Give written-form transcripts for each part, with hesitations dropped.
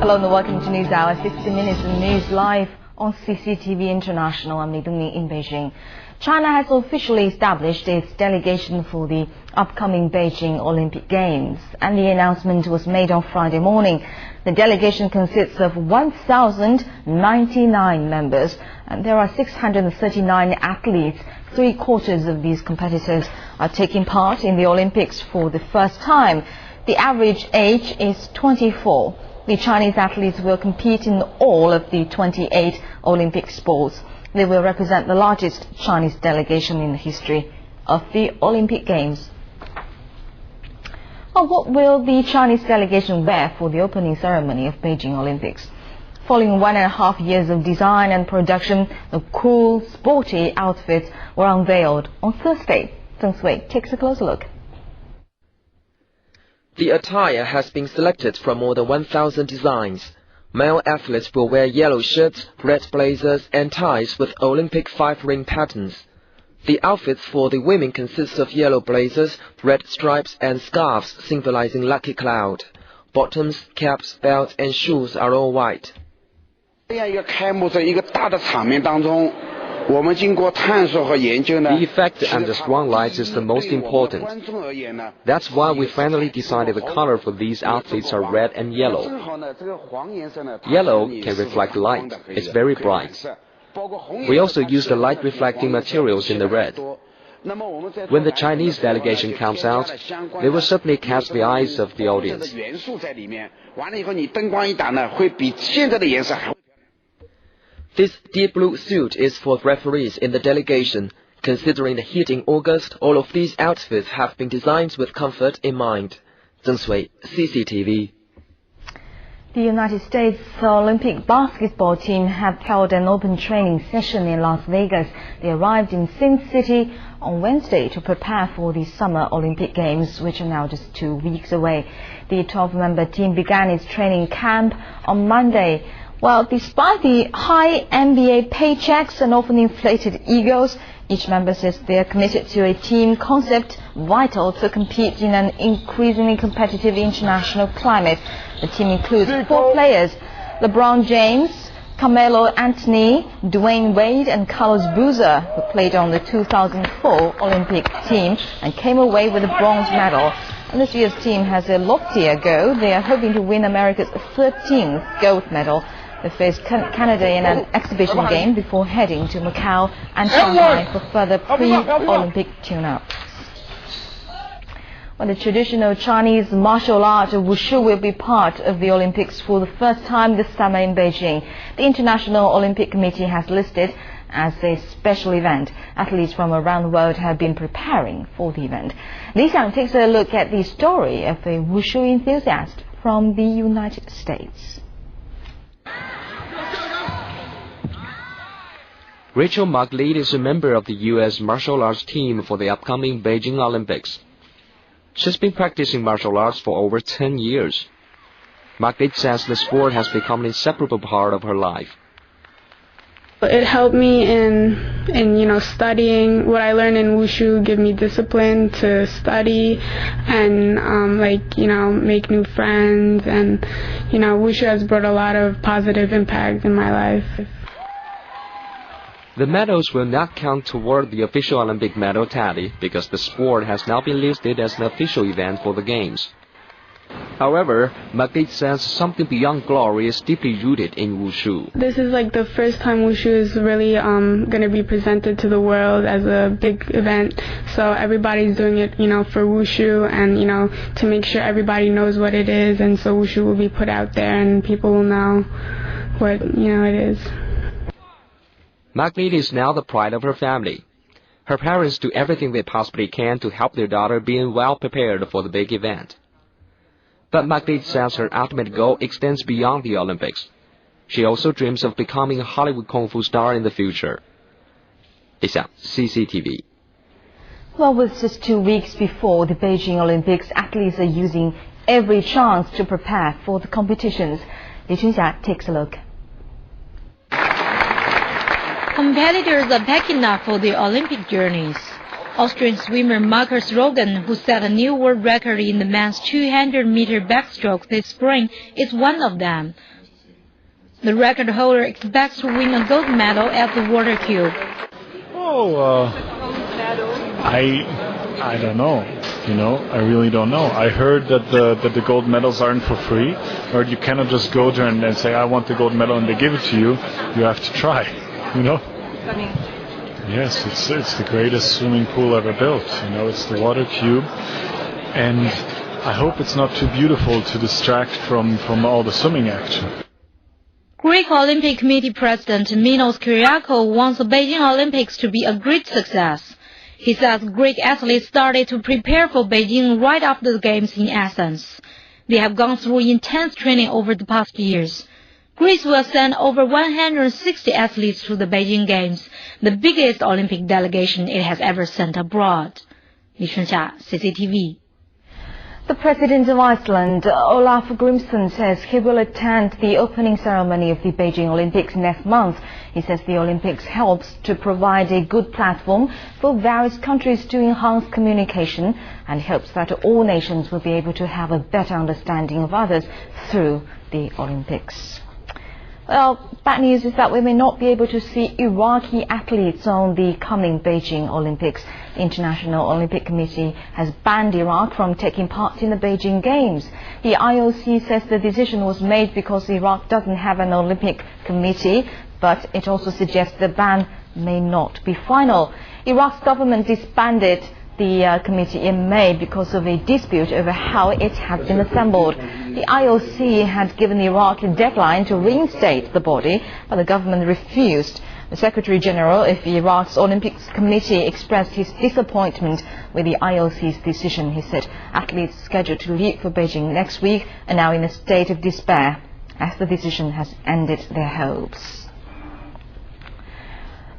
Hello and welcome to News Hour, 60 minutes of news live on CCTV International. I'm Li Dongning in Beijing. China has officially established its delegation for the upcoming Beijing Olympic Games, and the announcement was made on Friday morning. The delegation consists of 1,099 members, and there are 639 athletes. 3/4 of these competitors are taking part in the Olympics for the first time. The average age is 24. The Chinese athletes will compete in all of the 28 Olympic sports. They will represent the largest Chinese delegation in the history of the Olympic Games. Well, what will the Chinese delegation wear for the opening ceremony of Beijing Olympics? Following 1.5 years of design and production, the cool, sporty outfits were unveiled on Thursday. Zheng Sui takes a closer look. The attire has been selected from more than 1,000 designs. Male athletes will wear yellow shirts, red blazers and ties with Olympic 5-ring patterns. The outfits for the women consist of yellow blazers, red stripes and scarves symbolizing lucky cloud. Bottoms, caps, belts and shoes are all white. The effect and the strong lights is the most important. That's why we finally decided the color for these outfits are red and yellow. Yellow can reflect light. It's very bright. We also use the light-reflecting materials in the red. When the Chinese delegation comes out, they will certainly catch the eyes of the audience. This deep blue suit is for referees in the delegation. Considering the heat in August, all of these outfits have been designed with comfort in mind. Zheng Sui, CCTV. The United States Olympic basketball team have held an open training session in Las Vegas. They arrived in Sin City on Wednesday to prepare for the Summer Olympic Games, which are now just 2 weeks away. The 12-member team began its training camp on Monday. Well, despite the high NBA paychecks and often inflated egos, each member says they are committed to a team concept vital to compete in an increasingly competitive international climate. The team includes 4 players: LeBron James, Carmelo Anthony, Dwayne Wade and Carlos Boozer, who played on the 2004 Olympic team and came away with a bronze medal. And this year's team has a loftier goal. They are hoping to win America's 13th gold medal. They face Canada in an exhibition game before heading to Macau and Shanghai for further pre-Olympic tune-up. Well, the traditional Chinese martial art Wushu will be part of the Olympics for the first time this summer in Beijing. The International Olympic Committee has listed as a special event. Athletes from around the world have been preparing for the event. Li Xiang takes a look at the story of a Wushu enthusiast from the United States. Rachel Markley is a member of the U.S. martial arts team for the upcoming Beijing Olympics. She's been practicing martial arts for over 10 years. Markley says the sport has become an inseparable part of her life. It helped me in studying. What I learned in Wushu give me discipline to study and make new friends, and Wushu has brought a lot of positive impact in my life. The medals will not count toward the official Olympic medal tally because the sport has now been listed as an official event for the Games. However, Markley says something beyond glory is deeply rooted in Wushu. This is like the first time Wushu is really going to be presented to the world as a big event. So everybody's doing it, for Wushu and, to make sure everybody knows what it is. And so Wushu will be put out there and people will know what, it is. Markley is now the pride of her family. Her parents do everything they possibly can to help their daughter being well prepared for the big event. But Markley says her ultimate goal extends beyond the Olympics. She also dreams of becoming a Hollywood Kung Fu star in the future. Li Xiang, CCTV. Well, with just 2 weeks before the Beijing Olympics, athletes are using every chance to prepare for the competitions. Li Chunxia takes a look. Competitors are packing up for the Olympic journeys. Austrian swimmer Marcus Rogan, who set a new world record in the men's 200-meter backstroke this spring, is one of them. The record holder expects to win a gold medal at the Water Cube. I don't know. I really don't know. I heard that the gold medals aren't for free, or you cannot just go there and say, I want the gold medal, and they give it to you. You have to try, Yes, it's the greatest swimming pool ever built. It's the Water Cube, and I hope it's not too beautiful to distract from all the swimming action. Greek Olympic Committee President Minos Kyriakos wants the Beijing Olympics to be a great success. He says Greek athletes started to prepare for Beijing right after the Games in Athens. They have gone through intense training over the past years. Greece will send over 160 athletes to the Beijing Games, the biggest Olympic delegation it has ever sent abroad. Li Shunxia, CCTV. The President of Iceland, Olaf Grimsson, says he will attend the opening ceremony of the Beijing Olympics next month. He says the Olympics helps to provide a good platform for various countries to enhance communication and hopes that all nations will be able to have a better understanding of others through the Olympics. Well, bad news is that we may not be able to see Iraqi athletes on the coming Beijing Olympics. The International Olympic Committee has banned Iraq from taking part in the Beijing Games. The IOC says the decision was made because Iraq doesn't have an Olympic committee, but it also suggests the ban may not be final. Iraq's government disbanded the committee in May because of a dispute over how it had been assembled. The IOC had given Iraq a deadline to reinstate the body, but the government refused. The Secretary General of Iraq's Olympics Committee expressed his disappointment with the IOC's decision. He said athletes scheduled to leave for Beijing next week are now in a state of despair, as the decision has ended their hopes.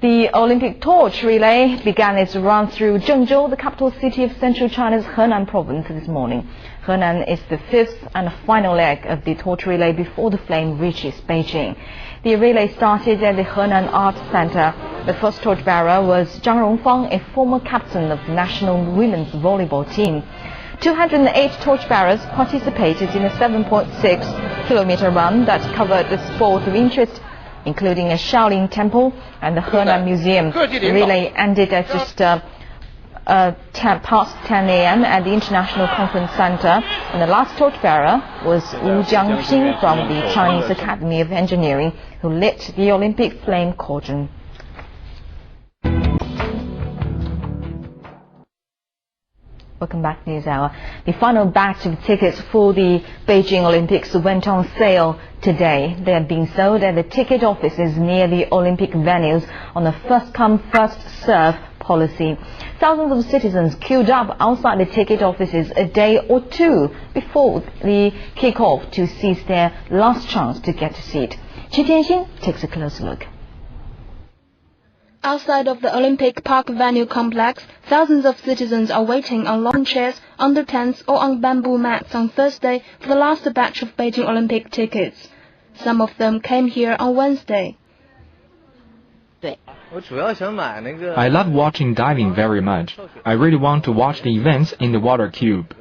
The Olympic torch relay began its run through Zhengzhou, the capital city of central China's Henan province, this morning. Henan is the fifth and final leg of the torch relay before the flame reaches Beijing. The relay started at the Henan Arts Center. The first torchbearer was Zhang Rongfang, a former captain of the national women's volleyball team. 208 torchbearers participated in a 7.6-kilometer run that covered the sports of interest, including a Shaolin temple and the Henan Museum. The relay ended at just past 10 a.m. at the International Conference Center, and the last torchbearer was Wu Jiangping from the Chinese Academy of Engineering, who lit the Olympic flame cauldron. Welcome back, NewsHour. The final batch of tickets for the Beijing Olympics went on sale today. They are being sold at the ticket offices near the Olympic venues on a first-come, first-served policy. Thousands of citizens queued up outside the ticket offices a day or two before the kick-off to seize their last chance to get a seat. Qi Tianxin takes a closer look. Outside of the Olympic Park venue complex, thousands of citizens are waiting on lawn chairs, under tents or on bamboo mats on Thursday for the last batch of Beijing Olympic tickets. Some of them came here on Wednesday. I love watching diving very much. I really want to watch the events in the Water Cube.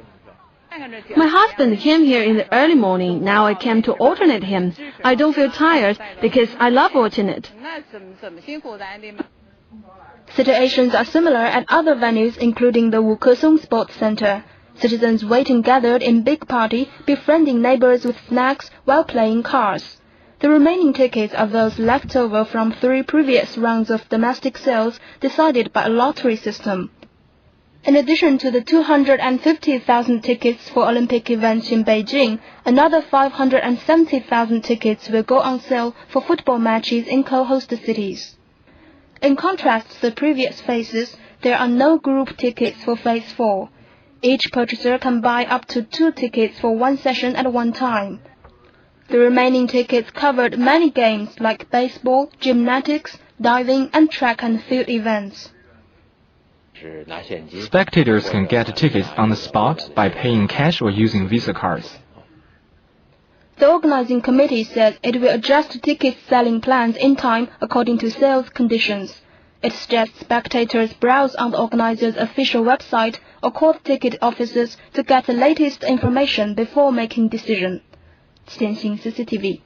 My husband came here in the early morning. Now I came to alternate him. I don't feel tired because I love watching it. Situations are similar at other venues, including the Wukesong Sports Center. Citizens waiting gathered in big party, befriending neighbors with snacks while playing cards. The remaining tickets are those left over from 3 previous rounds of domestic sales decided by a lottery system. In addition to the 250,000 tickets for Olympic events in Beijing, another 570,000 tickets will go on sale for football matches in co-host cities. In contrast to the previous phases, there are no group tickets for Phase 4. Each purchaser can buy up to 2 tickets for one session at one time. The remaining tickets covered many games like baseball, gymnastics, diving, and track and field events. Spectators can get tickets on the spot by paying cash or using Visa cards. The organizing committee says it will adjust ticket selling plans in time according to sales conditions. It suggests spectators browse on the organizer's official website or call ticket offices to get the latest information before making decision. 前行 CCTV